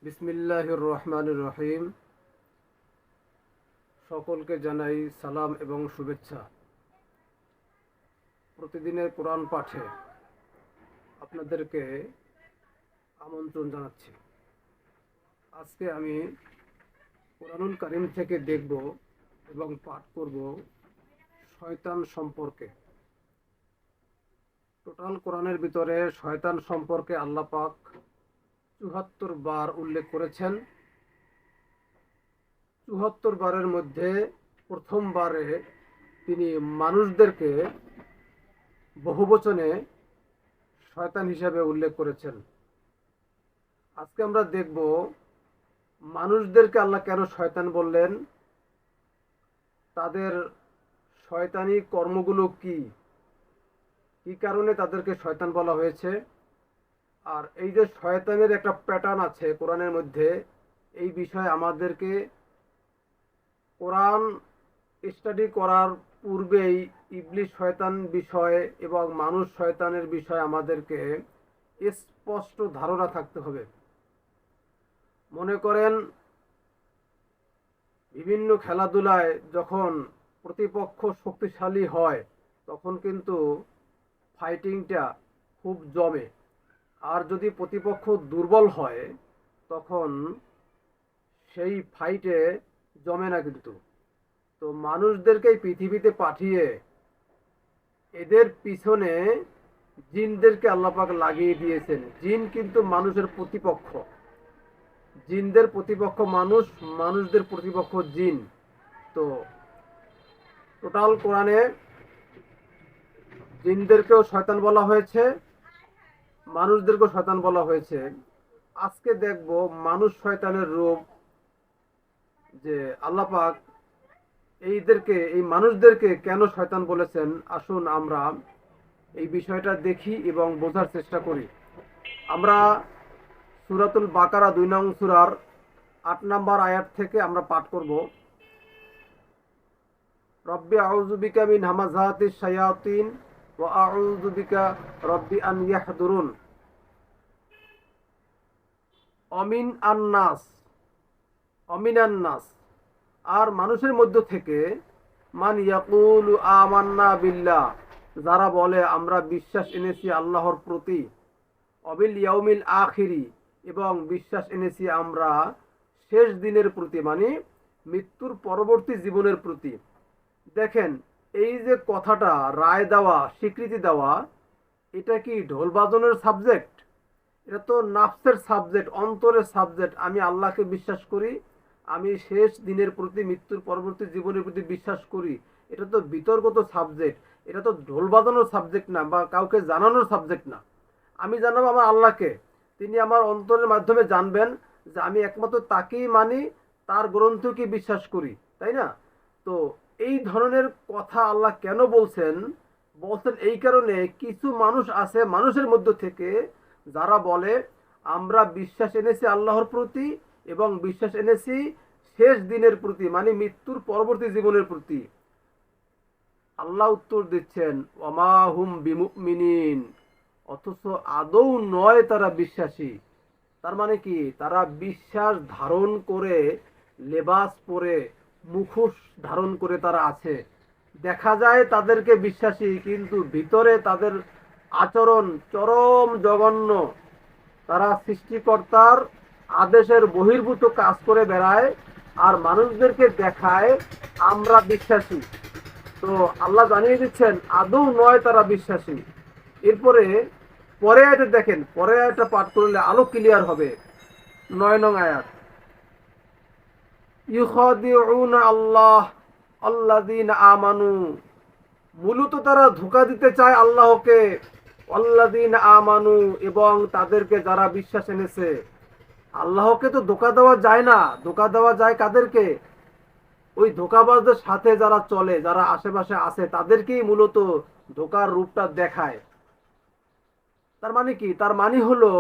বিসমিল্লাহির রহমানির রহিম। সকলকে জানাই সালাম এবং শুভেচ্ছা। প্রতিদিনের কোরআন পাঠে আপনাদেরকে আমন্ত্রণ জানাচ্ছি। আজকে আমি কোরআনুল কারীম থেকে দেখব এবং পাঠ করব শয়তান সম্পর্কে। টোটাল কোরআনের ভিতরে শয়তান সম্পর্কে আল্লাহ পাক ৭৪ বার উল্লেখ করেছেন। ৭৪ বারের মধ্যে প্রথমবারে তিনি মানুষদেরকে বহুবচনে শয়তান হিসাবে উল্লেখ করেছেন। আজকে আমরা দেখব মানুষদেরকে আল্লাহ কেন শয়তান বললেন, তাদের শয়তানি কর্মগুলো কি কি কারণে তাদেরকে শয়তান বলা হয়েছে। আর এই যে শয়তানের একটা প্যাটার্ন আছে কোরআনের মধ্যে, এই বিষয়ে আমাদেরকে কোরআন স্টাডি করার পূর্বেই ইবলিশ শয়তান বিষয়ে এবং মানুষ শয়তানের বিষয়ে আমাদেরকে স্পষ্ট ধারণা থাকতে হবে। মনে করেন বিভিন্ন খেলাধুলায় যখন প্রতিপক্ষ শক্তিশালী হয় তখন কিন্তু ফাইটিংটা খুব জমে, আর যদি প্রতিপক্ষ দুর্বল হয় তখন সেই ফাইটে জমে না। কিন্তু তো মানুষদেরকে পৃথিবীতে পাঠিয়ে এদের পিছনে জিনদেরকে আল্লাহ পাক লাগিয়ে দিয়েছেন। জিন কিন্তু মানুষের প্রতিপক্ষ, জিনদের প্রতিপক্ষ মানুষ, মানুষদের প্রতিপক্ষ জিন। তো টোটাল কোরআনে জিনদেরকেও শয়তান বলা হয়েছে, মানুষদেরকেও শয়তান বলা হয়েছে। আজকে দেখব মানুষ শয়তানের রূপ, যে আল্লাহ পাক এই মানুষদেরকে কেন শয়তান বলেছেন। আসুন আমরা এই বিষয়টা দেখি এবং বোঝার চেষ্টা করি। আমরা সূরাতুল বাকারা ২ নং সূরার ৮ নম্বর আয়াত থেকে আমরা পাঠ করব। রব্বি আউযু বিকা মিন হামাযাতিশ শায়াতিন ওয়া আউযু বিকা রব্বি আন ইয়াহদুরুন। অমিনান্নাস, আর মানুষের মধ্য থেকে মান ইয়াকুলু আমান্না বিল্লাহ, যারা বলে আমরা বিশ্বাস এনেছি আল্লাহর প্রতি, অবিল ইয়াউমিল আখিরি, এবং বিশ্বাস এনেছি আমরা শেষ দিনের প্রতি, মানে মৃত্যুর পরবর্তী জীবনের প্রতি। দেখেন, এই যে কথাটা রায় দেওয়া, স্বীকৃতি দেওয়া, এটা কি ঢোল বাজানোর সাবজেক্ট? এটা তো নাফসের সাবজেক্ট, অন্তরের সাবজেক্ট। আমি আল্লাহকে বিশ্বাস করি, আমি শেষ দিনের প্রতি, মৃত্যুর পরবর্তী জীবনের প্রতি বিশ্বাস করি। এটা তো বিতর্কত সাবজেক্ট, এটা তো ঢোল বাজানোর সাবজেক্ট না, বা কাউকে জানানোর সাবজেক্ট না। আমি জানাবো আমার আল্লাহকে, তিনি আমার অন্তরের মাধ্যমে জানবেন যে আমি একমাত্র তাকেই মানি, তার গ্রন্থকে বিশ্বাস করি, তাই না? তো এই ধরনের কথা আল্লাহ কেন বলছেন? এই কারণে কিছু মানুষ আছে মানুষের মধ্য থেকে যারা বলে আমরা বিশ্বাস এনেছি আল্লাহর প্রতি এবং বিশ্বাস এনেছি শেষ দিনের প্রতি, মানে মৃত্যুর পরবর্তী জীবনের প্রতি। আল্লাহ উত্তর দিচ্ছেন ওয়ামা হুম বিমুমিনিন, অথচ আদৌ নয় তারা বিশ্বাসী। তার মানে কি? তারা বিশ্বাস ধারণ করে, লেবাস পরে, মুখোশ ধারণ করে তারা আছে। দেখা যায় তাদেরকে বিশ্বাসী, কিন্তু ভিতরে তাদের আচরণ চরম জঘন্য। তারা সৃষ্টিকর্তার আদেশের বহির্ভূত কাজ করে বেড়ায় আর মানুষদেরকে দেখায় আমরা বিশ্বাসী। তো আল্লাহ জানিয়ে দিচ্ছেন আদৌ নয় তারা বিশ্বাসী। এরপরে পরে আয়াতে দেখেন, পরে আয়াতটা পাঠ করলে আলো ক্লিয়ার হবে। ৯ নং আয়াত, ইউখাদিউনা আল্লাহ আল্লাযীনা আমানু, মূলত তারা ধোঁকা দিতে চায় আল্লাহকে, আল্লাযীনা আমানু, এবং তাদেরকে যারা বিশ্বাস এনেছে। আল্লাহকে তো ধোঁকা দেওয়া যায় না, ধোঁকা দেওয়া যায় কাদেরকে? ওই ধোঁকাবাজদের সাথে যারা চলে, যারা আশেপাশে আছে, তাদেরকেই মূলত ধোঁকার রূপটা দেখায়। তার মানে কি? তার মানে হলো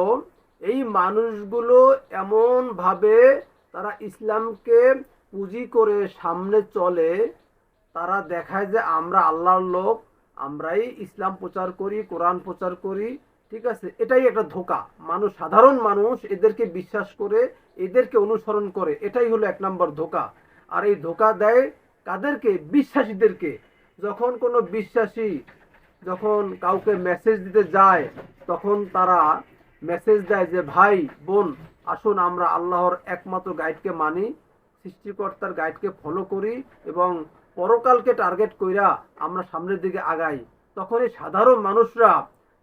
এই মানুষগুলো এমন ভাবে তারা ইসলামকে পুঁজি করে সামনে চলে, তারা দেখায় যে আমরা আল্লাহর লোক, আমরাই ইসলাম প্রচার করি, কোরআন প্রচার করি, ঠিক আছে, এটাই একটা ধোঁকা। মানুষ, সাধারণ মানুষ এদেরকে বিশ্বাস করে, এদেরকে অনুসরণ করে, এটাই হলো 1 নম্বর ধোঁকা। আর এই ধোঁকা দেয় কাদেরকে? বিশ্বাসীদেরকে। যখন কোনো বিশ্বাসী যখন কাউকে মেসেজ দিতে যায়, তখন তারা মেসেজ দেয় যে ভাই বোন, আসুন আমরা আল্লাহর একমাত্র গাইডকে মানি, সৃষ্টিকর্তার গাইডকে ফলো করি এবং পরকালকে টার্গেট কইরা আমরা সামনের দিকে আগাই। তখন এই সাধারণ মানুষরা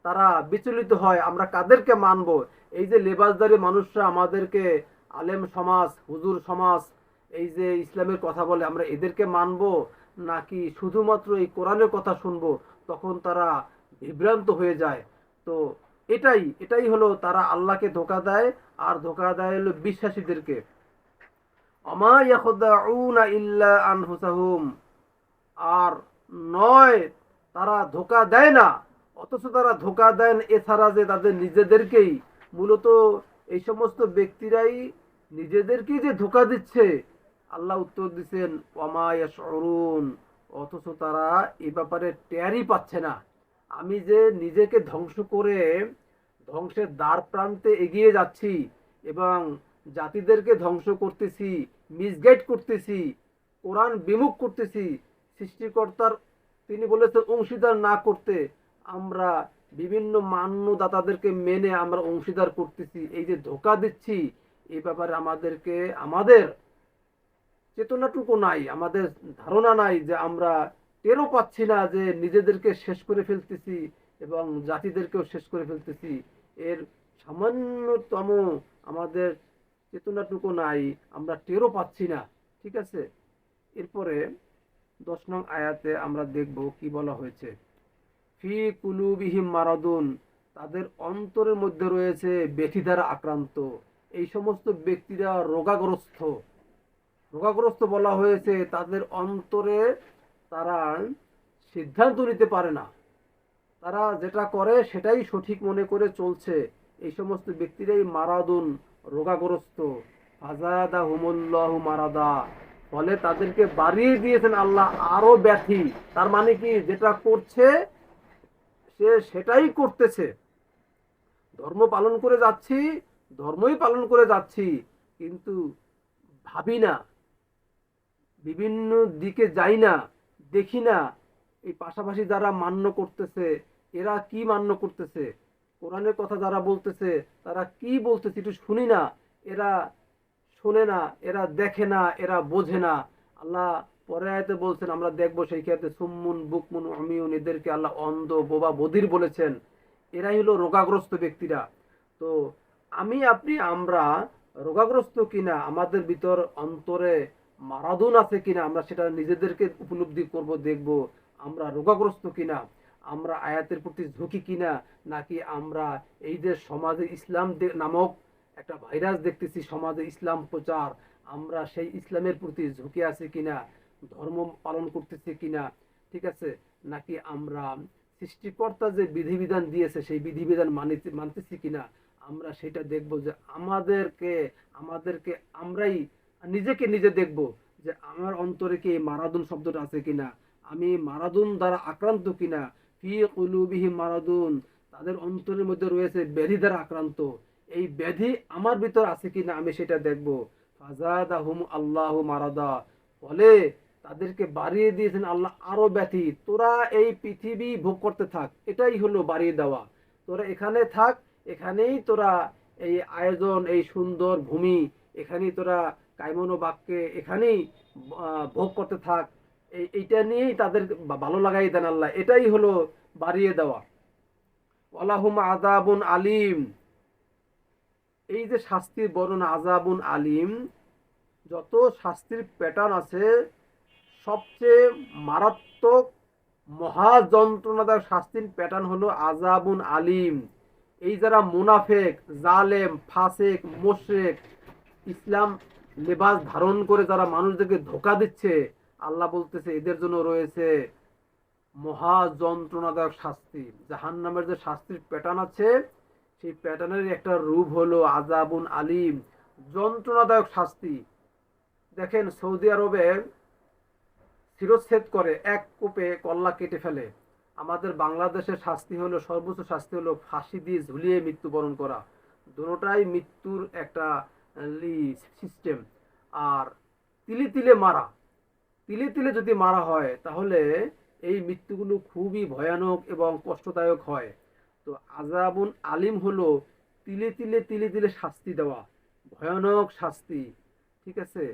তারা বিচলিত হয়, আমরা কাদেরকে মানবো? এই যে লেবাসদারি মানুষরা আমাদেরকে আলেম সমাজ, হুজুর সমাজ, এই যে ইসলামের কথা বলে, আমরা এদেরকে মানবো নাকি শুধুমাত্র এই কোরআনের কথা শুনবো? তখন তারা বিভ্রান্ত হয়ে যায়। তো এটাই হলো তারা আল্লাহকে ধোঁকা দেয়, আর ধোঁকা দেয় হলো বিশ্বাসীদেরকে। আমা ইয়াখদাউনা ইল্লা আনফুসাহুম, আর নয়, তারা ধোঁকা দেয় না, অথচ তারা ধোঁকা দেন এছাড়া যে তাদের নিজেদেরকেই। মূলত এই সমস্ত ব্যক্তিরাই নিজেদেরকেই যে ধোঁকা দিচ্ছে। আল্লাহ উত্তর দিচ্ছেন ওয়ামা ইয়াশউরুন, অথচ তারা এই ব্যাপারে টেরই পাচ্ছে না। আমি যে নিজেকে ধ্বংস করে ধ্বংসের দ্বার প্রান্তে এগিয়ে যাচ্ছি এবং জাতিদেরকে ধ্বংস করতেছি, মিসগাইড করতেছি, কোরআন বিমুখ করতেছি, সৃষ্টিকর্তার তিনি বলেছেন অংশীদার না করতে, আমরা বিভিন্ন মান্যদাতাদেরকে মেনে আমরা অংশীদার করতেছি, এই যে ধোঁকা দিচ্ছি, এই ব্যাপারে আমাদের চেতনাটুকু নাই, আমাদের ধারণা নাই যে আমরা টেরও পাচ্ছি না যে নিজেদেরকে শেষ করে ফেলতেছি এবং জাতিদেরকেও শেষ করে ফেলতেছি। এর সামান্যতম আমাদের চেতনাটুকু নাই, আমরা টেরও পাচ্ছি না। ঠিক আছে, এরপরে 10 নং আয়াতে আমরা দেখব কি বলা হয়েছে। ফি কুলুবিহিম মারাদুন, তাদের অন্তরের মধ্যে রয়েছে ব্যাধি দ্বারা আক্রান্ত। এই সমস্ত ব্যক্তিরা রোগাগ্রস্ত। রোগাগ্রস্ত বলা হয়েছে তাদের অন্তরে, তারা সিদ্ধান্ত নিতে পারে না, তারা যেটা করে সেটাই সঠিক মনে করে চলছে। এই সমস্ত ব্যক্তিরাই মারাদুন, রোগাগ্রস্ত। ফাজাদাহুমুল্লাহু মারাদা, ফলে তাদেরকে বাড়িয়ে দিয়েছেন আল্লাহ আরো ব্যাধি। তার মানে কি, যেটা করছে সে সেটাই করতেছে। ধর্ম পালন করে যাচ্ছি, ধর্মই পালন করে যাচ্ছি, কিন্তু ভাবি না, বিভিন্ন দিকে যাই না, দেখি না এই পাশাপাশি যারা মান্য করতেছে এরা কি মান্য করতেছে, কোরআনের কথা যারা বলতেছে তারা কি বলতেছে একটু শুনি না। এরা শোনে না, এরা দেখে না, এরা বোঝে না। আল্লাহ পরে আয়াতে বলছেন, আমরা দেখবো সেই ক্ষেত্রে সুম্মুন বুকমুন উমিউন, এদেরকে আল্লাহ অন্ধ, বোবা, বধির বলেছেন। এরাই হলো রোগাগ্রস্ত ব্যক্তিরা। তো আমরা রোগাগ্রস্ত কিনা, আমাদের ভিতর অন্তরে মারাদুন আছে কিনা, আমরা সেটা নিজেদেরকে উপলব্ধি করব, দেখব আমরা রোগাগ্রস্ত কিনা, আমরা আয়াতের প্রতি ঝুঁকি কিনা, নাকি আমরা এই যে সমাজে ইসলাম নামক একটা ভাইরাস দেখতেছি, সমাজে ইসলাম প্রচার, আমরা সেই ইসলামের প্রতি ঝুঁকে আছি কিনা, ধর্ম পালন করতেছি কিনা। ঠিক আছে, নাকি আমরা সৃষ্টিকর্তা যে বিধিবিধান দিয়েছে সেই বিধিবিধান মানতেছি কিনা, আমরা সেটা দেখব। যে আমাদেরকে আমরাই নিজেকে নিজে দেখব যে আমার অন্তরে কি মারাদুন শব্দটা আছে কিনা, আমি মারাদুন দ্বারা আক্রান্ত কিনা। ফি কুলুবিহিম মারাদুন, তাদের অন্তরের মধ্যে রয়েছে ব্যাধি দ্বারা আক্রান্ত, এই ব্যাধি আমার ভিতর আছে কিনা আমি সেটা দেখব। ফাজাদাহুম আল্লাহু মারাদা, ফলে তাদেরকে বাড়িয়ে দিয়েছেন আল্লাহ আরো ব্যাধি। তোরা এই পৃথিবী ভোগ করতে থাক, এটাই হলো বাড়িয়ে দেওয়া। তোরা এখানে থাক, এখানেই তোরা এই আয়োজন, এই সুন্দর ভূমি, এখানেই তোরা কায়মনো বাক্যে এখানেই ভোগ করতে থাক, এইটা নিয়েই তাদের ভালো লাগাই দেন আল্লাহ, এটাই হলো বাড়িয়ে দেওয়া। ওয়ালাহুম আযাবুন আলিম, এই যে শাস্তির বর্ণনা আযাবুন আলিম, যত শাস্তির প্যাটার্ন আছে সবচেয়ে মারাত্মক মহা যন্ত্রণাদায়ক শাস্তির প্যাটার্ন হলো আযাবুন আলিম। এই যারা মুনাফেক, জালেম, ফাসেক, মুশরিক, ইসলাম লেবাস ধারণ করে যারা মানুষদেরকে ধোঁকা দিচ্ছে, আল্লাহ বলতেছে এদের জন্য রয়েছে মহা যন্ত্রণাদায়ক শাস্তি। জাহান্নামের যে শাস্তির প্যাটার্ন আছে সেই প্যাটার্নের একটা রূপ হলো আযাবুন আলিম, যন্ত্রণাদায়ক শাস্তি। দেখেন সৌদি আরবে শিরচ্ছেদ করে, এক কোপে কল্লা কেটে ফেলে। আমাদের বাংলাদেশের শাস্তি হলো, সর্বোচ্চ শাস্তি হলো ফাঁসি দিয়ে ঝুলিয়ে মৃত্যুবরণ করা। দুটোটাই মৃত্যুর একটা সিস্টেম। আর তিলে তিলে মারা, তিলে তিলে যদি মারা হয় তাহলে এই মৃত্যুগুলো খুবই ভয়ানক এবং কষ্টদায়ক হয়। তো আযাবুন আলিম হলো তিলে তিলে তিলে তিলে শাস্তি দেওয়া, ভয়ানক শাস্তি, ঠিক আছে।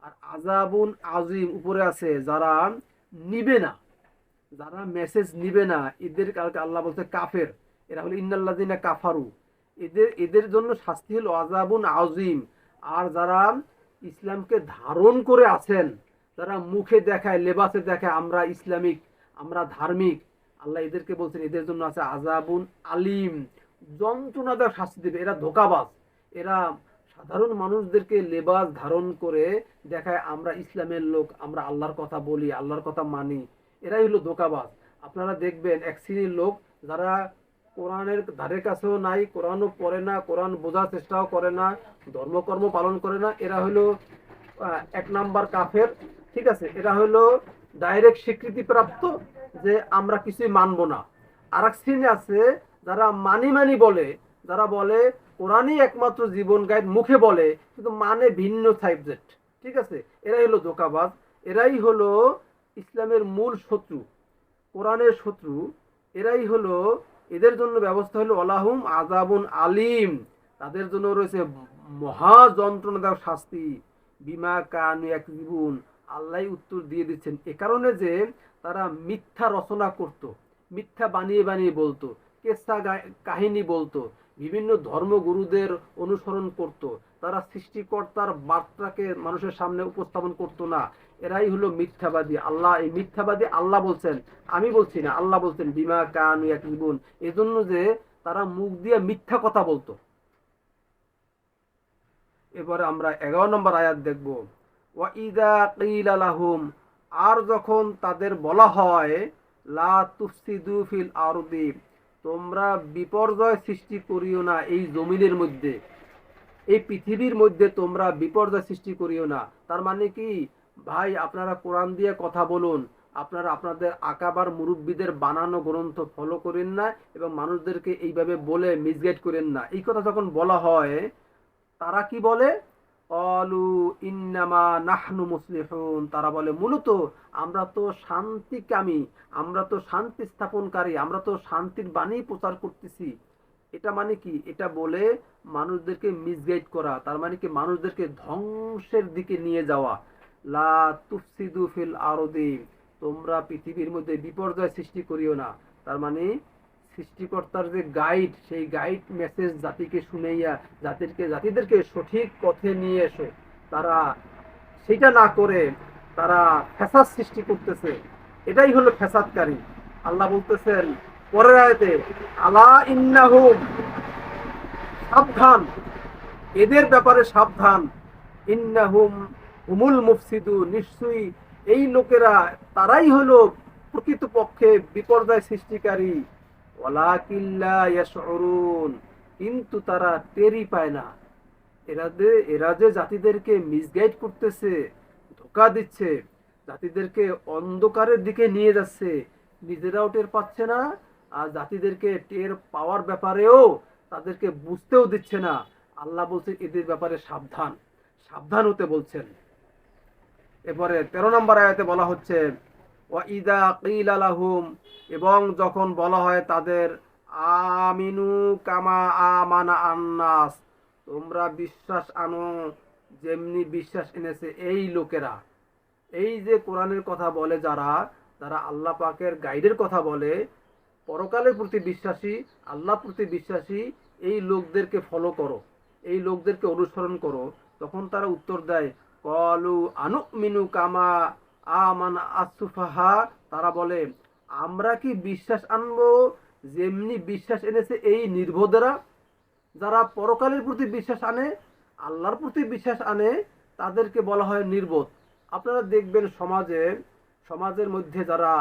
আর আযাবুন আজিম উপরে আছে যারা নিবে না, যারা মেসেজ নিবে না, এদের কালকে আল্লাহ বলছে কাফের, এরা হলো ইন্নাল্লাযিনা কাফারু, এদের এদের জন্য শাস্তি হলো আযাবুন আজিম। আর যারা ইসলামকে ধারণ করে আছেন, যারা মুখে দেখায়, লেবাসে দেখায় আমরা ইসলামিক, আমরা ধার্মিক, আল্লাহ এদেরকে বলছেন এদের জন্য আছে আযাবুন আলিম, যন্ত্রণাদায়ক শাস্তি দেবে। এরা ধোঁকাবাজ, এরা সাধারণ মানুষদেরকে লেবাস ধারণ করে দেখায় আমরা ইসলামের লোক, আমরা আল্লাহর কথা বলি, আল্লাহর কথা মানি, এরাই হলো ধোঁকাবাজ। আপনারা দেখবেন এক শ্রেণীর লোক যারা কোরআনের ধারে কাছেও নাই, কোরআনও পড়ে না, কোরআন বোঝার চেষ্টাও করে না, ধর্মকর্ম পালন করে না, এরা হলো এক নাম্বার কাফের, ঠিক আছে। এরা হলো ডাইরেক্ট স্বীকৃতি প্রাপ্ত যে আমরা কিছুই মানবো না। আর এক শ্রেণী আছে যারা মানি মানি বলে, যারা বলে কোরআনই একমাত্র জীবন গাইড, মুখে বলে কিন্তু মানে ভিন্ন সাবজেক্ট, ঠিক আছে। এরাই হলো ধোঁকাবাজ, এরাই হলো ইসলামের মূল শত্রু, কোরআনের শত্রু। এরাই হলো, এদের জন্য ব্যবস্থা হলো ওয়ালাহুম আযাবুন আলিম, তাদের জন্য রয়েছে মহা যন্ত্রণাদায়ক শাস্তি, বিমা কানু ইয়াকযিবুন। আল্লাহ উত্তর দিয়ে দিচ্ছেন এ কারণে যে তারা মিথ্যা রচনা করত, মিথ্যা বানিয়ে বানিয়ে বলতো, কেসা কাহিনী বলতো, বিভিন্ন ধর্মগুরুদের অনুসরণ করত, তারা সৃষ্টিকর্তার বার্তাকে মানুষের সামনে উপস্থাপন করত না। এরাই হলো মিথ্যাবাদী। আল্লাহ, এই মিথ্যাবাদী আল্লাহ বলছেন, আমি বলছি না, আল্লাহ বলছেন বিমা কানু ইয়াকযিবুন, এজন্য যে তারা মুখ দিয়ে মিথ্যা কথা বলতো। এবারে আমরা 11 নম্বর আয়াত দেখব। ওয়া ইযা কিলা লাহুম, আর যখন তাদের বলা হয় লা তুফসিদু ফিল আরদি, তোমরা বিপর্যয় সৃষ্টি করিও না এই জমিনের মধ্যে, এই পৃথিবীর মধ্যে তোমরা বিপর্যয় সৃষ্টি করিও না। তার মানে কি ভাই, আপনারা কোরআন দিয়ে কথা বলুন, আপনারা আপনাদের আকাবার মুরব্বীদের বানানো গ্রন্থ ফলো করেন না এবং মানুষদেরকে এইভাবে বলে মিসগাইড করেন না। এই কথা যখন বলা হয়, তারা কি বলে? অলু ইন্নামা নাহনু মুসলিহুন, তারা বলে মূলত আমরা তো শান্তিকামী, আমরা তো শান্তি স্থাপনকারী, আমরা তো শান্তির বাণী প্রচার করতেছি। এটা মানে কি? এটা বলে মানুষদেরকে মিসগাইড করা, তার মানে কি মানুষদেরকে ধ্বংসের দিকে নিয়ে যাওয়া। লা তুফসিদু ফিল আরদি, তোমরা পৃথিবীর মধ্যে বিপর্যয় সৃষ্টি করিও না। তার মানে সৃষ্টিকর্তার যে গাইড, সেই গাইড মেসেজ জাতিকে শুনাইয়া জাতিদেরকে সঠিক পথে নিয়ে এসো, তারা সেটা না করে তারা ফ্যাসাদ সৃষ্টি করতেছে, এটাই হলো ফ্যাসাদকারী। আল্লাহ বলতেছেন পরের আয়াতে, আলা ইন্নাহুম, সাবধান, এদের ব্যাপারে সাবধান, ইন্নাহুম হুমুল মুফসিদু, নিশ্চয়ই এই লোকেরা, তারাই হলো প্রকৃতপক্ষে বিপর্যয় সৃষ্টিকারী। ওয়ালাকিন লা ইয়াশউরুন, কিন্তু তারা টেরই পায় না। এরা যে জাতিদেরকে মিসগাইড করতেছে, ধোঁকা দিচ্ছে, জাতিদেরকে অন্ধকারের দিকে নিয়ে যাচ্ছে, নিজেরাও টের পাচ্ছে না, আর জাতিদেরকে টের পাওয়ার ব্যাপারেও তাদেরকে বুঝতেও দিচ্ছে না। আল্লাহ বলছে এদের ব্যাপারে সাবধান, সাবধান হতে বলছেন। এরপরে 13 নম্বর আয়াতে বলা হচ্ছে ওয়া ইযা কিলা লাহুম, এবং যখন বলা হয় তাদের আমিনু কামা আমানা আন্নাস, তোমরা বিশ্বাস আনো যেমনি বিশ্বাস এনেছে এই লোকেরা। এই যে কোরআনের কথা বলে যারা, যারা আল্লাহ পাকের গাইডের কথা বলে, পরকালের প্রতি বিশ্বাসী, আল্লাহ প্রতি বিশ্বাসী, এই লোকদেরকে ফলো করো, এই লোকদেরকে অনুসরণ করো। তখন তারা উত্তর দেয় কলু আনুমিনু কামা আমান আসুফাহা, তারা বলে আমরা কি বিশ্বাস আনবো যেমনি বিশ্বাস এনেছে এই নির্বোধেরা। যারা পরকালের প্রতি বিশ্বাস আনে, আল্লাহর প্রতি বিশ্বাস আনে, তাদেরকে বলা হয় নির্বোধ। আপনারা দেখবেন সমাজের মধ্যে যারা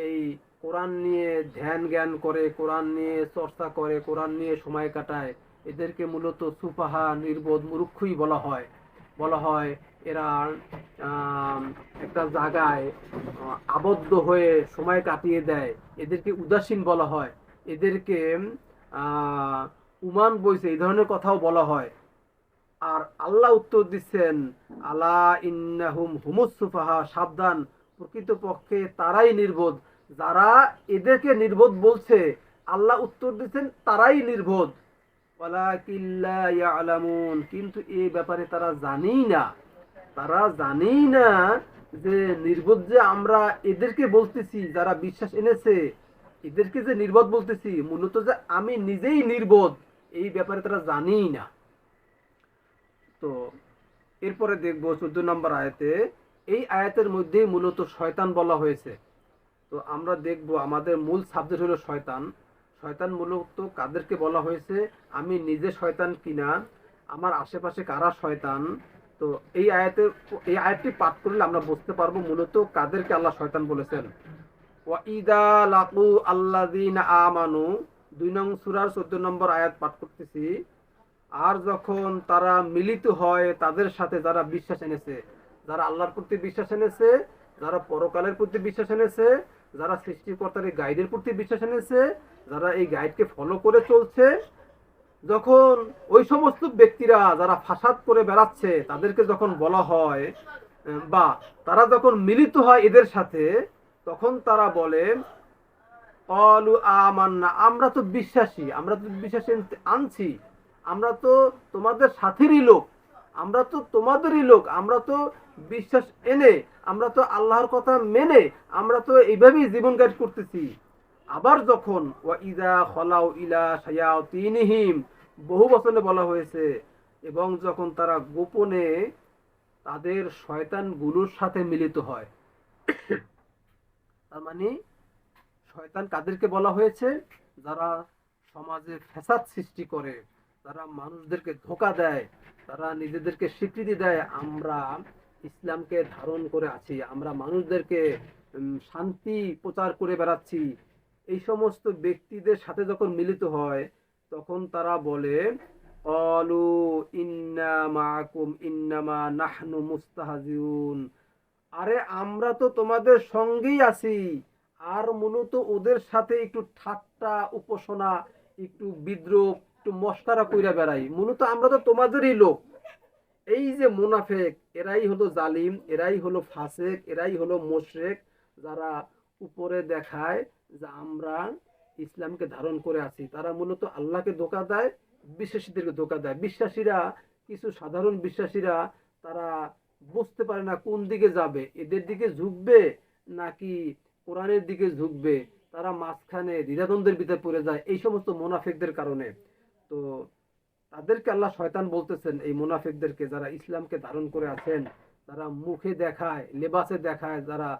এই কোরআন নিয়ে ধ্যান জ্ঞান করে, কোরআন নিয়ে চর্চা করে, কোরআন নিয়ে সময় কাটায়, এদেরকে মূলত সুফাহা, নির্বোধ, মূর্খই বলা হয়। এরা একটা জায়গায় আবদ্ধ হয়ে সময় কাটিয়ে দেয়, এদেরকে উদাসীন বলা হয়, এদেরকে আহ, উমান বইছে, এই ধরনের কথাও বলা হয়। আর আল্লাহ উত্তর দিচ্ছেন, আলা ইন্নাহুম হুমুস সুফাহা, সাবধান, প্রকৃতপক্ষে তারাই নির্বোধ। যারা এদেরকে নির্বোধ বলছে, আল্লাহ উত্তর দিচ্ছেন তারাই নির্বোধ। ওয়ালাকিল্লা ইয়ালামুন, কিন্তু এই ব্যাপারে তারা জানেই না। তারা জানেই না যে নির্বোধ যে আমরা এদেরকে বলতেছি, যারা বিশ্বাস এনেছে, এদেরকে যে নির্বোধ বলতেছি, মূলত যে আমি নিজেই নির্বোধ, এই ব্যাপারে তারা জানেই না। তো এরপরে দেখবো 14 নম্বর আয়াতে, এই আয়াতের মধ্যেই মূলত শয়তান বলা হয়েছে। তো আমরা দেখব আমাদের মূল সাবজেক্ট হলো শয়তান। শয়তান মূলত কাদেরকে বলা হয়েছে, আমি নিজে শয়তান কিনা, আমার আশেপাশে কারা শয়তান। তো এই আয়াতটি পাঠ করলে আমরা বুঝতে পারবো মূলত কাদেরকে আল্লাহ শয়তান বলেছেন। ওয়াইদা লাকু আল্লাযিনা আমানু, 2 নং সূরার 14 নম্বর আয়াত পাঠ করতেছি। আর যখন তারা মিলিত হয় তাদের সাথে যারা বিশ্বাস এনেছে, যারা আল্লাহর প্রতি বিশ্বাস এনেছে, যারা পরকালের প্রতি বিশ্বাস এনেছে, যারা সৃষ্টিকর্তার এই গাইডের প্রতি বিশ্বাস এনেছে, যারা এই গাইডকে ফলো করে চলছে, যখন ওই সমস্ত ব্যক্তিরা যারা ফাসাদ করে বেড়াচ্ছে তাদেরকে যখন বলা হয়, বা তারা যখন মিলিত হয় এদের সাথে, তখন তারা বলে অলু আমান্না, আমরা তো বিশ্বাসী, আমরা তো বিশ্বাস আনছি, আমরা তো তোমাদের সাথেরই লোক, আমরা তো তোমাদেরই লোক, আমরা তো বিশ্বাস এনে, আমরা তো আল্লাহর কথা মেনে, আমরা তো এইভাবেই জীবন গাইড করতেছি। আবার যখন ওয়াইদা খলাউ ইলা শায়াতিনহিম, বহু বচনে বলা হয়েছে, এবং যখন তারা গোপনে তাদের শয়তানগুলোর সাথে মিলিত হয়। তার মানে শয়তান কাদেরকে বলা হয়েছে, যারা সমাজে ফ্যাসাদ সৃষ্টি করে, তারা মানুষদেরকে ধোঁকা দেয়, তারা নিজেদেরকে স্বীকৃতি দেয় আমরা ইসলামকে ধারণ করে আছি, আমরা মানুষদেরকে শান্তি প্রচার করে বেড়াচ্ছি। এই সমস্ত ব্যক্তিদের সাথে যখন মিলিত হয়, তখন তারা বলে অলু ইন্না মাকুম ইন্নামা নাহনু মুস্তাহজিউন, আরে আমরা তো তোমাদের সঙ্গেই আছি। আর মূলত ওদের সাথে একটু ঠাট্টা উপাসনা, একটু বিদ্রোহ, একটু মস্কারা কইরা বেড়াই, মূলত আমরা তো তোমাদেরই লোক। এই যে মুনাফেক, এরাই হলো জালিম, এরাই হলো ফাসেক, এরাই হলো মুশরিক, যারা উপরে দেখায় যে আমরা ইসলামকে ধারণ করে আছি, তারা মূলত আল্লাহকে ধোঁকা দেয়, বিশ্বাসীদেরকে ধোঁকা দেয়। বিশ্বাসীরা, কিছু সাধারণ বিশ্বাসীরা, তারা বুঝতে পারে না কোন দিকে যাবে, এদের দিকে ঝুঁকবে নাকি কোরআনের দিকে ঝুঁকবে, তারা মাঝখানে দ্বিধাদ্বন্দ্বের ভিতরে পড়ে যায় এই সমস্ত মুনাফিকদের কারণে। তো তাদেরকে আল্লাহ শয়তান বলতেছেন, এই মুনাফিকদেরকে, যারা ইসলামকে ধারণ করে আছেন, যারা মুখে দেখায়, লেবাসে দেখায় যারা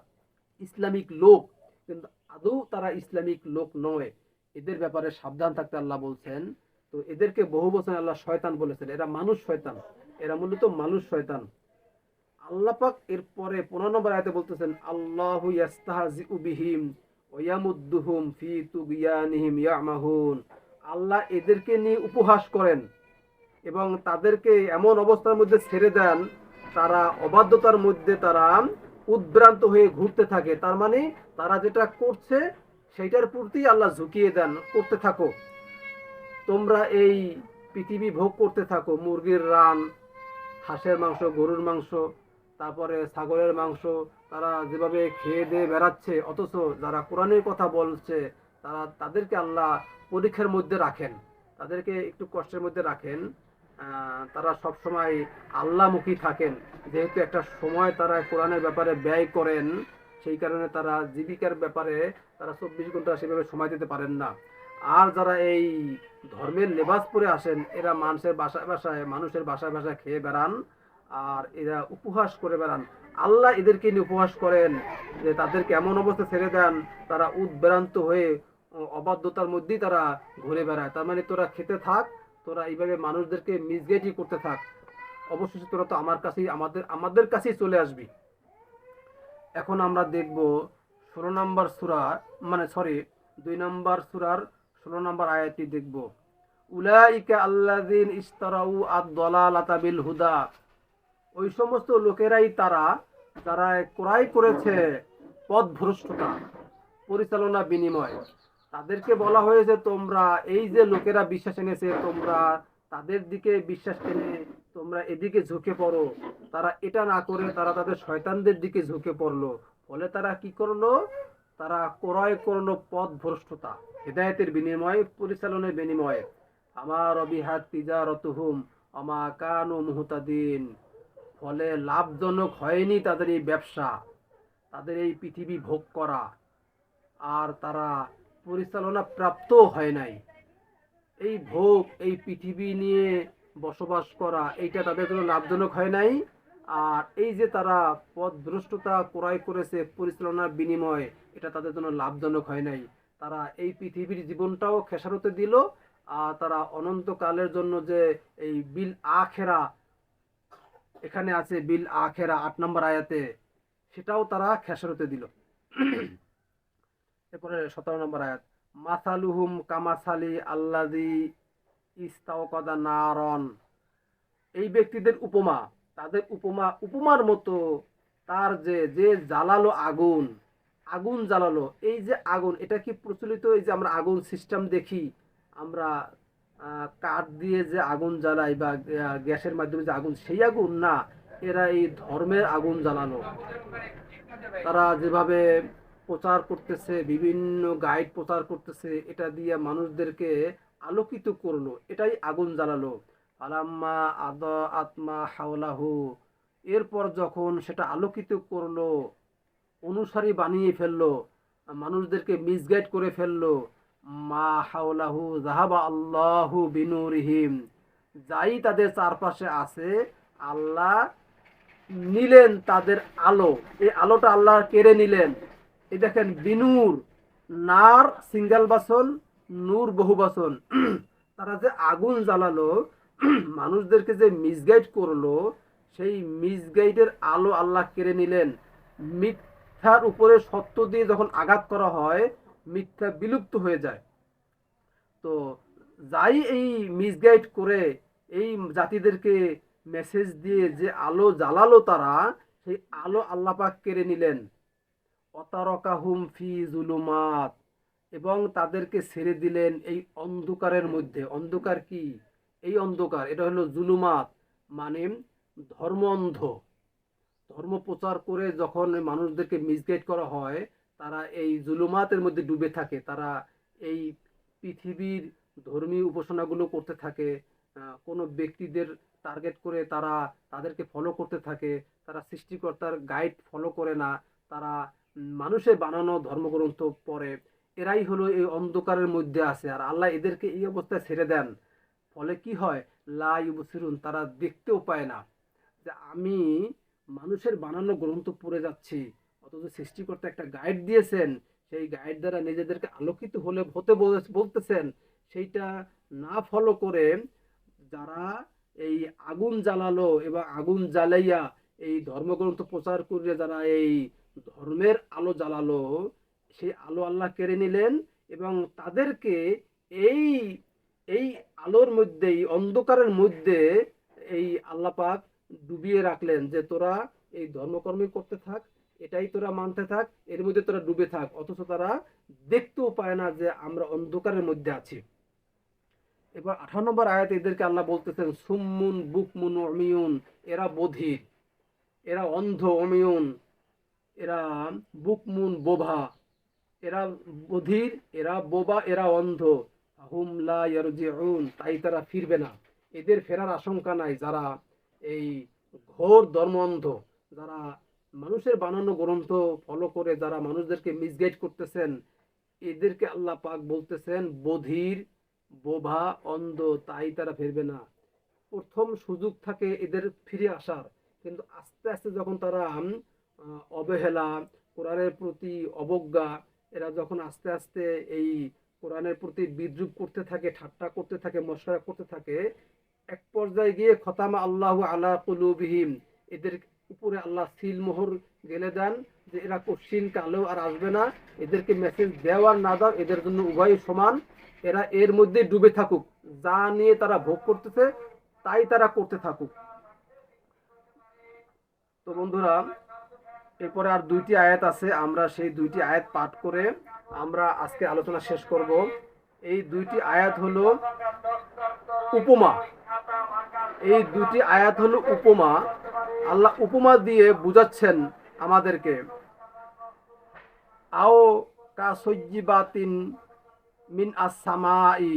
ইসলামিক লোক, কিন্তু আদৌ তারা ইসলামিক লোক নয়, এদের ব্যাপারে সাবধান থাকতে আল্লাহ বলছেন। তো এদেরকে বহু বছর আল্লাহ শয়তান বলেছেন, এরা মানুষ শয়তান, এরা মূলত মানুষ শয়তান। আল্লাহ পাক এরপরে 15 নম্বর আয়াতে বলতেছেন, আল্লাহু ইয়াস্তাহজিউ বিহিম ওয়া ইয়ামুদ্দুহুম ফি তুগয়ানিহিম ইয়ামাহুন, আল্লাহ এদেরকে নিয়ে উপহাস করেন এবং তাদেরকে এমন অবস্থার মধ্যে ছেড়ে দেন, তারা অবাধ্যতার মধ্যে তারা উদ্ভ্রান্ত হয়ে ঘুরতে থাকে। তার মানে তারা যেটা করছে সেইটার প্রতি আল্লাহ ঝুঁকিয়ে দেন, করতে থাকো, তোমরা এই পৃথিবী ভোগ করতে থাকো, মুরগির রান, হাঁসের মাংস, গরুর মাংস, তারপরে ছাগলের মাংস, তারা যেভাবে খেয়ে দিয়ে বেড়াচ্ছে, অথচ যারা কোরআনের কথা বলছে তাদেরকে আল্লাহ পরীক্ষার মধ্যে রাখেন, তাদেরকে একটু কষ্টের মধ্যে রাখেন। তারা সব সময় আল্লাহমুখী থাকেন, যেহেতু একটা সময় তারা কোরআনের ব্যাপারে ব্যয় করেন, সেই কারণে তারা জীবিকার ব্যাপারে তারা 24 ঘন্টা সেভাবে সময় দিতে পারেন না। আর যারা এই ধর্মের লেবাস পরে আসেন, এরা মানুষের বাসায় খেয়ে বেড়ান, আর এরা উপহাস করে বেড়ান। আল্লাহ এদেরকে নিয়ে উপহাস করেন যে তাদেরকে এমন অবস্থা ছেড়ে দেন, তারা উদ্ভ্রান্ত হয়ে অবাধ্যতার মধ্যেই তারা ঘুরে বেড়ায়। তার মানে তোরা খেতে থাক, তোরা এইভাবে মানুষদেরকে মিসগাইডই করতে থাক, অবশেষে তোরা তো আমাদের কাছেই চলে আসবি। এখন আমরা দেখব 16 নম্বর সূরা, মানে সরি 2 নম্বর সূরার 16 নম্বর আয়াতটি দেখব। উলাইকা আল্লাযিন ইশতারাউ আদ-দালালাতা বিল হুদা, ওই সমস্ত লোকেরাই তারা যারা ক্রয় করেছে পথভ্রষ্টতা, পরিচালনা বিনিময়, তাদেরকে বলা হয়েছে তোমরা এই যে লোকেরা বিশ্বাস এনেছে তোমরা তাদের দিকে বিশ্বাস এনে তোমরা এদিকে ঝুঁকে পড়ো। তারা এটা না করে তারা তাদের শয়তানদের দিকে ঝুঁকে পড়লো। ফলে তারা কি করলো? তারা ক্রয় করলো পথভ্রষ্টতা, হেদায়েতের বিনিময়ে, পরিচালনার বিনিময়ে। আমার অবিহাত তিজারতুহুম আমা কানু মুহতাদিন। ফলে লাভজনক হয়নি তাদের এই ব্যবসা, তাদের এই পৃথিবী ভোগ করা, আর তারা পরিচালনা প্রাপ্ত হয় নাই। এই ভোগ, এই পৃথিবী নিয়ে বসবাস করা, এইটা তাদের জন্য লাভজনক হয় নাই। আর এই যে তারা পথভ্রষ্টতা ক্রয় করেছে পরিচালনার বিনিময়ে, এটা তাদের জন্য লাভজনক হয় নাই। তারা এই পৃথিবীর জীবনটাও খেসারতে দিল, আর তারা অনন্তকালের জন্য যে এই বিল আখেরা, এখানে আছে বিল আখেরা ৮ নম্বর আয়াতে, সেটাও তারা খেসারতে দিল। এরপরে ১৭ নম্বর আয়াত, মাসালুহুম কামাসালি আল্লাযী ইস্তাওকাদা নারন। এই ব্যক্তিদের উপমা, তাদের উপমার মতো তার যে যে জ্বালালো আগুন, আগুন জ্বালালো। এই যে আগুন, এটা কি প্রচলিত? এই যে আমরা আগুন সিস্টেম দেখি, আমরা কাঠ দিয়ে যে আগুন জ্বালাই বা গ্যাসের মাধ্যমে যে আগুন, সেই আগুন না, এরা এই ধর্মের আগুন জ্বালালো। তারা যেভাবে প্রচার করতেছে, বিভিন্ন গাইড প্রচার করতেছে, এটা দিয়ে মানুষদেরকে আলোকিত করলো, এটাই আগুন জ্বালালো। আলাম্মা আদ আত্মা হাওলাহু, এরপর যখন সেটা আলোকিত করলো, অনুসারী বানিয়ে ফেললো, মানুষদেরকে মিসগাইড করে ফেললো, মা হাওলাহু জাহাবা আল্লাহু বিনুরিহিম, যাই তাদের চারপাশে আছে আল্লাহ নিলেন তাদের আলো। এই আলোটা আল্লাহ কেড়ে নিলেন। এই দেখেন, বিনুর, নার সিঙ্গেল বাসন, নূর বহু বাসন। তারা যে আগুন জ্বালালো, মানুষদেরকে যে মিসগাইড করলো, সেই মিসগাইডের আলো আল্লাহ কেড়ে নিলেন। মিথ্যার উপরে সত্য দিয়ে যখন আঘাত করা হয়, মিথ্যা বিলুপ্ত হয়ে যায়। তো যাই এই মিসগাইড করে এই জাতিদেরকে মেসেজ দিয়ে যে আলো জ্বালালো, তারা সেই আলো আল্লাহ পাক কেড়ে নিলেন। অতারকাহুম ফি জুলুমাত, এবং তাদেরকে ছেড়ে দিলেন এই অন্ধকারের মধ্যে। অন্ধকার কি? এই অন্ধকার, এটা হলো জুলুমাত, মানে ধর্ম অন্ধ। ধর্ম প্রচার করে যখন মানুষদেরকে মিসগাইড করা হয়, তারা এই জুলুমাতের মধ্যে ডুবে থাকে। তারা এই পৃথিবীর ধর্মীয় উপাসনাগুলো করতে থাকে, কোনো ব্যক্তিদের টার্গেট করে তারা তাদেরকে ফলো করতে থাকে। তারা সৃষ্টিকর্তার গাইড ফলো করে না, তারা মানুষের বানানো ধর্মগ্রন্থ পড়ে। এরাই হলো এই অন্ধকারের মধ্যে আছে, আর আল্লাহ এদেরকে এই অবস্থায় ছেড়ে দেন। ফলে কি হয়? লা ইউবসিরুন, তারা দেখতেও পায় না যে আমি মানুষের বানানো গ্রন্থ পড়ে যাচ্ছি, অথচ সৃষ্টিকর্তা একটা গাইড দিয়েছেন, সেই গাইড দ্বারা নিজেদেরকে আলোকিত হতে বলতেছেন। সেইটা না ফলো করে যারা এই আগুন জ্বালালো এবং আগুন জ্বালাইয়া এই ধর্মগ্রন্থ প্রচার করে যারা এই ধর্মের আলো জ্বালালো, সেই আলো আল্লাহ কেড়ে নিলেন এবং তাদেরকে এই এই আলোর মধ্যেই, অন্ধকারের মধ্যে এই আল্লাহ পাক ডুবিয়ে রাখলেন, যে তোরা এই ধর্মকর্মই করতে থাক, এটাই তোরা মানতে থাক, এর মধ্যে তোরা ডুবে থাক। অথচ তারা দেখতেও পায় না যে আমরা অন্ধকারের মধ্যে আছি। এবার ১৮ নম্বর আয়াতে এদেরকে আল্লাহ বলতেছেন সুম্মুন বুকমুন অমিয়ুন, এরা বধির, এরা অন্ধ, অমিয়ুন, এরা বুকমুন বোভা, এরা বধির, এরা বোবা, এরা অন্ধ। হুম লা ইয়ারজিউন, তাই তারা ফিরবে না। এদের ফেরার আশঙ্কা নাই। যারা এই ঘোর ধর্ম অন্ধ, যারা মানুষের বানানো গ্রন্থ ফলো করে যারা মানুষদেরকে মিসগাইড করতেছেন, এদেরকে আল্লাহ পাক বলতেছেন বধির, বোভা, অন্ধ, তাই তারা ফিরবে না। প্রথম সুযোগ থাকে এদের ফিরে আসার, কিন্তু আস্তে আস্তে যখন তারা অবহেলা, কোরআনের প্রতি অবজ্ঞা, এরা যখন আস্তে আস্তে এই কোরআনের প্রতি বিদ্রুপ করতে থাকে, ঠাট্টা করতে থাকে, মশকরা করতে থাকে, এক পর্যায়ে গিয়ে খতামা আল্লাহু আলা কুলুবিহিম, এদের উপরে আল্লাহ সিল মোহর গেলে দেন, যে এরা কঠিন কালেও আর আসবে না। এদেরকে মেসেজ দেওয়া আর না দাও, এদের জন্য উভয় সমান। এরা এর মধ্যে ডুবে থাকুক, যা নিয়ে তারা ভোগ করতেছে তাই তারা করতে থাকুক। তো বন্ধুরা, এরপরে আর দুইটি আয়াত আছে, আমরা সেই দুইটি আয়াত পাঠ করে আমরা আজকে আলোচনা শেষ করব। এই দুইটি আয়াত হলো উপমা। এই দুটি আয়াত হলো উপমা। আল্লাহ উপমা দিয়ে বুঝাচ্ছেন আমাদেরকে। আও কাসজ্জিবাতিন মিন আস-সামাই,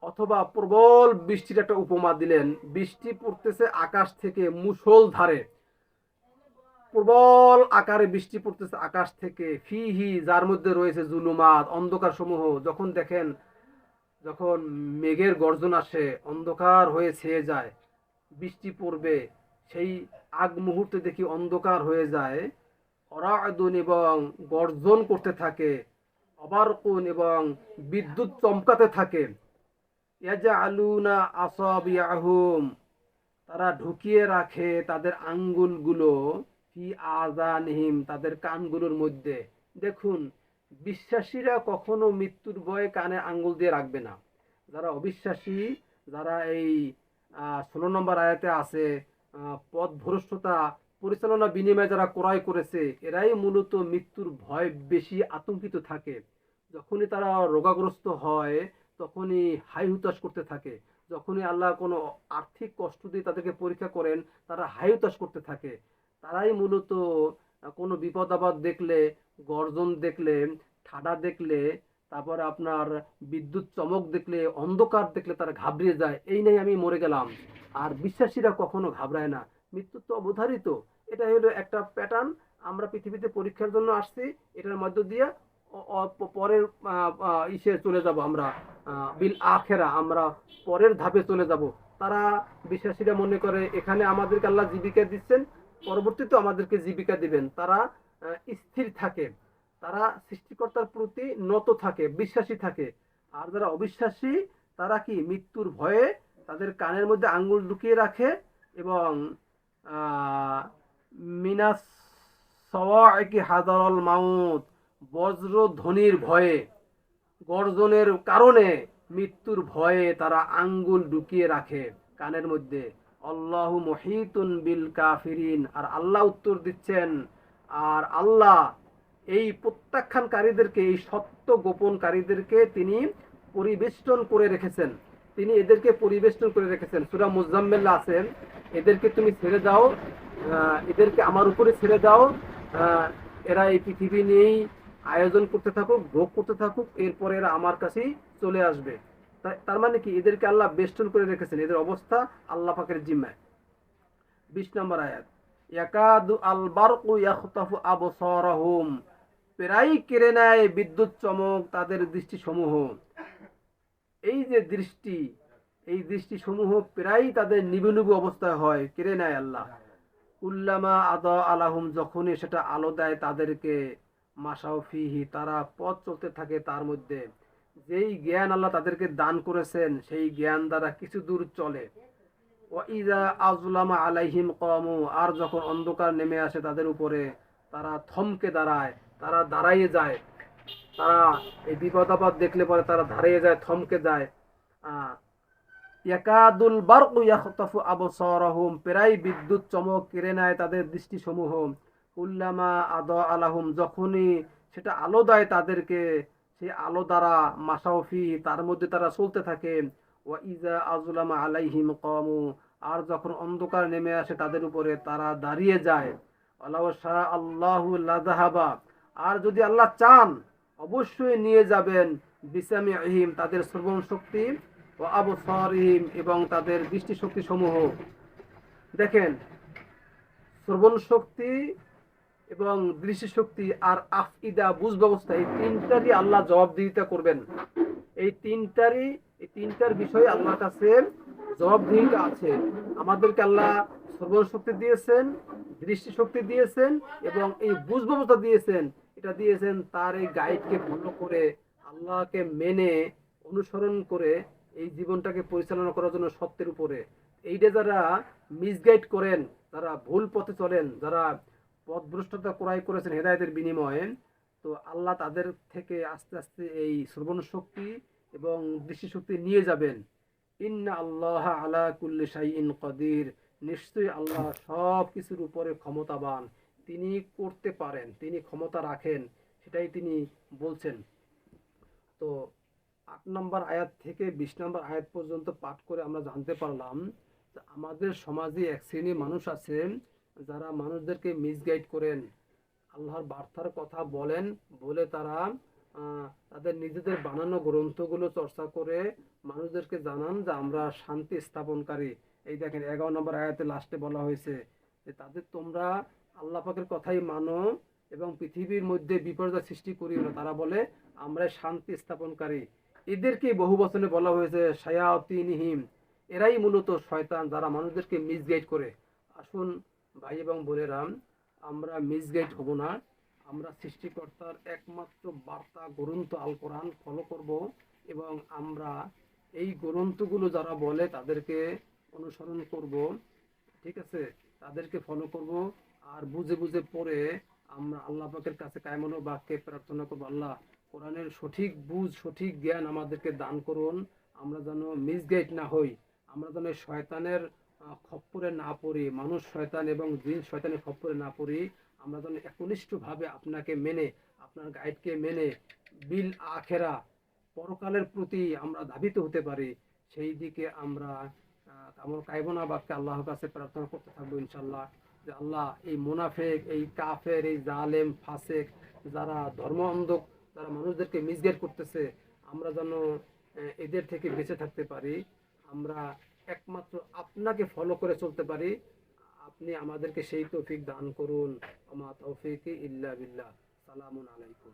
অথবা প্রবল বৃষ্টির একটা উপমা দিলেন। বৃষ্টি পড়তেছে আকাশ থেকে মুষলধারে, প্রবল আকারে বৃষ্টি পড়তেছে আকাশ থেকে। ফিহি, যার মধ্যে রয়েছে জুলুমাত, অন্ধকার সমূহ। যখন দেখেন, যখন মেঘের গর্জন আসে, অন্ধকার হয়ে ছেয়ে যায়, বৃষ্টি পড়বে, সেই আগ মুহূর্তে দেখি অন্ধকার হয়ে যায়। অরাদুন, এবং গর্জন করতে থাকে। অবারকুন, এবং বিদ্যুৎ চমকাতে থাকে। ইয়াজআলুনা আসাবিয়াহুম, তারা ঢুকিয়ে রাখে তাদের আঙ্গুলগুলো, ফি আযানিহিম, তাদের কানগুলোর মধ্যে। দেখুন, বিশ্বাসীরা কখনো মৃত্যুর ভয়ে কানে আঙ্গুল দিয়ে রাখবে না। যারা অবিশ্বাসী, যারা এই 16 নম্বর আয়াতে আছে, পথভ্রষ্টতা পরিচালনা বিনিময়ে যারা ক্রয় করেছে, এরাই মূলত মৃত্যুর ভয় বেশি আতঙ্কিত থাকে। যখনই তারা রোগাগ্রস্ত হয়, তখনই হাই হুতাশ করতে থাকে। যখনই আল্লাহ কোনো আর্থিক কষ্ট দিয়ে তাদেরকে পরীক্ষা করেন, তারা হাই হুতাশ করতে থাকে। তারাই মূলত কোনো বিপদ আপদ দেখলে, গর্জন দেখলে, ঠাডা দেখলে, তারপরে আপনার বিদ্যুৎ চমক দেখলে, অন্ধকার দেখলে তারা ঘাবড়িয়ে যায়, এই নেই আমি মরে গেলাম। আর বিশ্বাসীরা কখনো ঘাবড়ায় না। মৃত্যু তো অবধারিত। এটা হলো একটা প্যাটার্ন। আমরা পৃথিবীতে পরীক্ষার জন্য আসছি, এটার মধ্য দিয়ে পরের ইসে চলে যাব আমরা, বিল আখেরা, আমরা পরের ধাপে চলে যাব। তারা, বিশ্বাসীরা মনে করে এখানে আমাদেরকে আল্লাহ জীবিকা দিচ্ছেন, পরবর্তীতে আমাদেরকে জীবিকা দিবেন। তারা স্থির থাকে, তারা সৃষ্টিকর্তার প্রতি নত থাকে, বিশ্বাসী থাকে। আর যারা অবিশ্বাসী, তারা কি মৃত্যুর ভয়ে তাদের কানের মধ্যে আঙ্গুল ঢুকিয়ে রাখে, এবং মিনাস সওয়াইকি হাদারল মাউত, বজ্রধ্বনির ভয়ে, গর্জনের কারণে, মৃত্যুর ভয়ে তারা আঙ্গুল ঢুকিয়ে রাখে কানের মধ্যে। আল্লাহু মুহিতুন বিল কাফিরিন, আর আল্লাহ উত্তর দিচ্ছেন, আর আল্লাহ এই প্রত্যাখ্যানকারীদেরকে, এই সত্য গোপনকারীদেরকে তিনি পরিবেষ্টন করে রেখেছেন। তিনি এদেরকে পরিবেষ্টন করে রেখেছেন। সূরা মুজাম্মিল আছে, এদেরকে তুমি ছেড়ে দাও, এদেরকে আমার উপরে ছেড়ে দাও। এরা এই পৃথিবী নিয়েই আয়োজন করতে থাকুক, ভোগ করতে থাকুক, এরপরে এরা আমার কাছেই চলে আসবে। তার মানে কি, এদেরকে আল্লাহ বেষ্টন করে রেখেছেন। এদের অবস্থা আল্লাহ পাকের জিম্মায়। 20 নম্বর আয়াত, ইয়াকাদু আল বারকু ইয়াখতাফু আবসারাহুম, প্রায় কেড়ে নেয় বিদ্যুৎ চমক তাদের দৃষ্টিসমূহ। এই যে দৃষ্টি, এই দৃষ্টিসমূহ প্রায় তাদের নিবু নিবু অবস্থায় হয়, কেড়ে নেয় আল্লাহ। কুল্লামা আদা আলাহুম, যখনই সেটা আলো দেয় তাদেরকে, মাসাও ফিহি, তারা পথ চলতে থাকে তার মধ্যে। যেই জ্ঞান আল্লাহ তাদেরকে দান করেছেন, সেই জ্ঞান দ্বারা কিছু দূর চলে। ওয়াইজা আজলামা আলাইহিম কামু, আর যখন অন্ধকার নেমে আসে তাদের উপরে, তারা থমকে দাঁড়ায়, তারা দাঁড়াইয়ে যায়। তারা এই বিপদ আপদ দেখলে পরে তারা দাঁড়িয়ে যায়, থমকে যায়। ইয়াকাদুল বারকু ইয়াখতাফু আবসারাহুম, প্রায় বিদ্যুৎ চমক কেড়ে নেয় তাদের দৃষ্টিসমূহ। কুল্লামা আদা আলাহুম, যখনই সেটা আলো দেয় তাদেরকে, সেই আলো দ্বারা মাসাউফি, তার মধ্যে তারা চলতে থাকে। ওয়া ইজা আজলামা আলাইহিম কামু, আর যখন অন্ধকার নেমে আসে তাদের উপরে, তারা দাঁড়িয়ে যায়। আল্লাহ শা আল্লাহু লাযাহাবা, আর যদি আল্লাহ চান অবশ্যই নিয়ে যাবেন, বিসামিহিম, তাদের শ্রবণ শক্তি, ও আবসারিহিম, এবং তাদের দৃষ্টিশক্তি সমূহ। দেখেন, শ্রবণ শক্তি এবং দৃষ্টিশক্তি আর আফইদা, বুঝ ব্যবস্থা, এই তিনটারই আল্লাহ জবাবদিহিতা করবেন। এই তিনটার বিষয়ে আল্লাহর কাছে জবাবদিহিতা আছে। আমাদেরকে আল্লাহ শ্রবণ শক্তি দিয়েছেন, দৃষ্টিশক্তি দিয়েছেন, এবং এই বুঝ ব্যবস্থা দিয়েছেন। এটা দিয়েছেন তার এই গাইডকে ফলো করে, আল্লাহকে মেনে অনুসরণ করে এই জীবনটাকে পরিচালনা করার জন্য সত্যের উপরে। এইটা যারা মিসগাইড করেন, যারা ভুল পথে চলেন, যারা পথভ্রষ্টতা ক্রয় করেছেন হেদায়েতের বিনিময়ে, তো আল্লাহ তাদের থেকে আস্তে আস্তে এই শ্রবণ শক্তি এবং দৃষ্টিশক্তি নিয়ে যাবেন। ইন্না আল্লাহ আলা কুল্লি শাইইন কাদির, নিশ্চয়ই আল্লাহ সব কিছুর উপরে ক্ষমতাবান। তিনি করতে পারেন, তিনি ক্ষমতা রাখেন, সেটাই তিনি বলছেন। তো 8 নম্বর আয়াত থেকে 20 নম্বর আয়াত পর্যন্ত পাঠ করে আমরা জানতে পারলাম যে আমাদের সমাজে এক শ্রেণীর মানুষ আছে যারা মানুষদেরকে মিসগাইড করেন, আল্লাহর বার্তার কথা বলেন, বলে তারা তাদের নিজেদের বানানো গ্রন্থগুলো চর্চা করে মানুষদেরকে জানান যে আমরা শান্তি স্থাপনকারী। এই দেখেন 11 নম্বর আয়াতে লাস্টে বলা হয়েছে যে তাদের তোমরা আল্লাহ পাকের কথাই মানো এবং পৃথিবীর মধ্যে বিপর্যয় সৃষ্টি করিও না। তারা বলে আমরা শান্তি স্থাপনকারী। এদেরকে বহু বচনে বলা হয়েছে শায়াতিনহিম, এরাই মূলত শয়তান যারা মানুষদেরকে মিসগাইড করে। আসুন ভাই এবং বোনেরা, আমরা মিসগাইড হব না, আমরা সৃষ্টিকর্তার একমাত্র বার্তা গ্রন্থ আল কোরআন ফলো করব এবং আমরা এই গ্রন্থগুলো যারা বলে তাদেরকে অনুসরণ করব, ঠিক আছে, তাদেরকে ফলো করব। আর বুঝে বুঝে পড়ে আমরা আল্লাহ পাকের কাছে কায়মনো বাক্যে প্রার্থনা করবো, আল্লাহ কোরআনের সঠিক বুঝ সঠিক জ্ঞান আমাদেরকে দান করুন, আমরা যেন মিসগাইড না হই, আমরা যেন শয়তানের খপ্পরে না পড়ি, মানুষ শয়তান এবং জিন শয়তানের খপ্পরে না পড়ি। আমরা যেন একনিষ্ঠভাবে আপনাকে মেনে, আপনার গাইডকে মেনে বিল আখেরা পরকালের প্রতি আমরা ধাবিত হতে পারি, সেই দিকে আমরা আমার কায়মনা বাক্যে আল্লাহর কাছে প্রার্থনা করতে থাকবো ইনশাল্লাহ। যে আল্লাহ এই মুনাফেক, এই কাফের, এই জালেম ফাসেক যারা ধর্ম অন্ধ, যারা মানুষদেরকে মিসগাইড করতেছে, আমরা যেন এদের থেকে বেঁচে থাকতে পারি, আমরা একমাত্র আপনাকে ফলো করে চলতে পারি। আপনি আমাদেরকে সেই তৌফিক দান করুন। আমা তৌফিকি ইল্লা বিল্লাহ। সালামুন আলাইকুম।